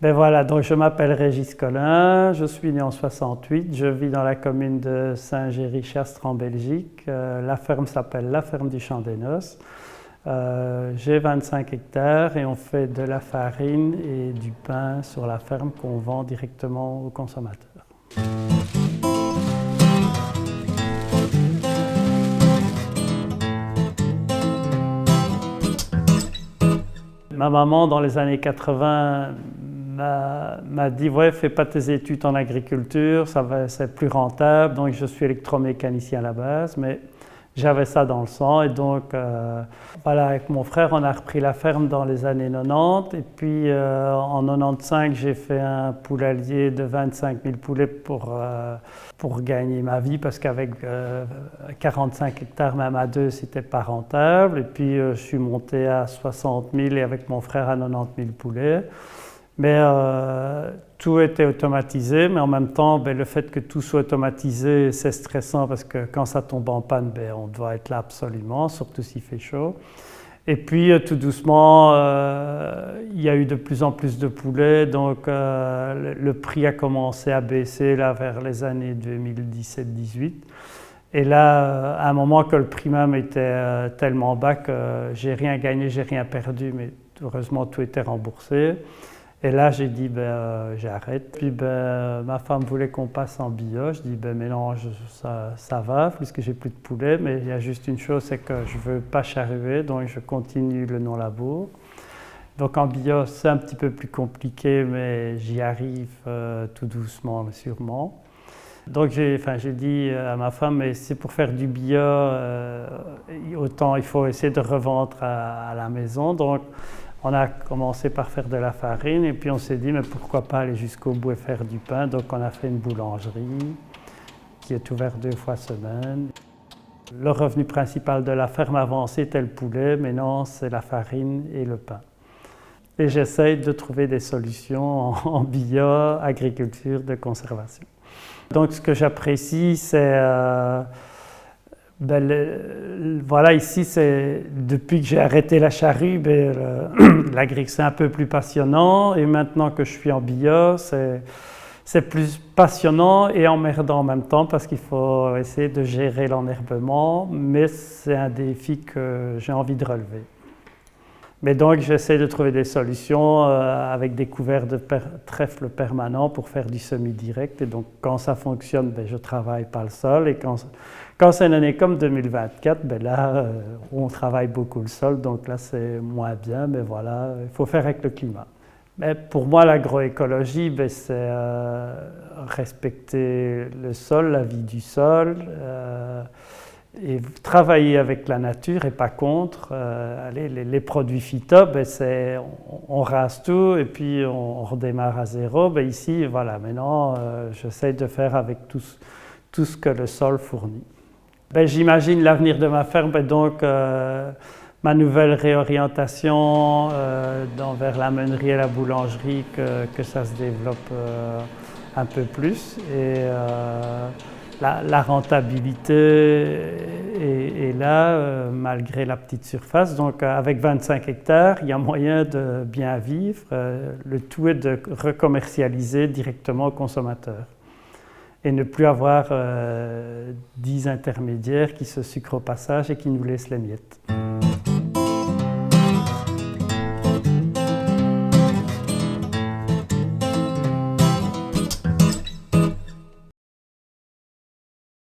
Ben voilà, donc je m'appelle Régis Collin, je suis né en 68, je vis dans la commune de Saint-Géry-Chastres en Belgique. La ferme s'appelle la ferme du Champ des Noces. J'ai 25 hectares et on fait de la farine et du pain sur la ferme qu'on vend directement aux consommateurs. Ma maman, dans les années 80, m'a dit « Ouais, fais pas tes études en agriculture, c'est plus rentable. » Donc je suis électromécanicien à la base, mais j'avais ça dans le sang. Et donc, voilà, avec mon frère, on a repris la ferme dans les années 90. Et puis, en 95, j'ai fait un poulailler de 25 000 poulets pour gagner ma vie, parce qu'avec 45 hectares, même à deux, c'était pas rentable. Et puis, je suis monté à 60 000 et avec mon frère à 90 000 poulets. Mais tout était automatisé, mais en même temps, le fait que tout soit automatisé, c'est stressant parce que quand ça tombe en panne, on doit être là absolument, surtout s'il fait chaud. Et puis tout doucement, il y a eu de plus en plus de poulets, donc le prix a commencé à baisser là, vers les années 2017-18. Et là, à un moment que le prix même était tellement bas que j'ai rien gagné, j'ai rien perdu, mais heureusement tout était remboursé. Et là, j'ai dit, j'arrête. Puis ma femme voulait qu'on passe en bio. Je dis, mais non, ça va, puisque j'ai plus de poulet. Mais il y a juste une chose, c'est que je veux pas charruer, donc je continue le non-labour. Donc en bio, c'est un petit peu plus compliqué, mais j'y arrive tout doucement, mais sûrement. Donc j'ai dit à ma femme, mais c'est pour faire du bio, autant il faut essayer de revendre à la maison. Donc on a commencé par faire de la farine et puis on s'est dit, mais pourquoi pas aller jusqu'au bout et faire du pain. Donc on a fait une boulangerie qui est ouverte 2 fois semaine. Le revenu principal de la ferme avant, c'était le poulet, maintenant c'est la farine et le pain. Et j'essaye de trouver des solutions en bio, agriculture, de conservation. Donc ce que j'apprécie, c'est... voilà, ici, depuis que j'ai arrêté la charrue, l'agriculture c'est un peu plus passionnant. Et maintenant que je suis en bio, c'est plus passionnant et emmerdant en même temps parce qu'il faut essayer de gérer l'enherbement, mais c'est un défi que j'ai envie de relever. Mais donc, j'essaie de trouver des solutions avec des couverts de trèfle permanents pour faire du semi-direct. Et donc, quand ça fonctionne, je travaille pas le sol. Et quand c'est une année comme 2024, là, on travaille beaucoup le sol. Donc là, c'est moins bien. Mais voilà, il faut faire avec le climat. Mais pour moi, l'agroécologie, c'est respecter le sol, la vie du sol. Et travailler avec la nature et pas contre. Les produits phyto, on rase tout et puis on redémarre à zéro. Ici, voilà, maintenant, j'essaie de faire avec tout ce que le sol fournit. J'imagine l'avenir de ma ferme, donc ma nouvelle réorientation vers la meunerie et la boulangerie, que ça se développe un peu plus. Et, la rentabilité est là, malgré la petite surface. Donc, avec 25 hectares, il y a moyen de bien vivre. Le tout est de recommercialiser directement aux consommateurs et ne plus avoir 10 intermédiaires qui se sucrent au passage et qui nous laissent les miettes.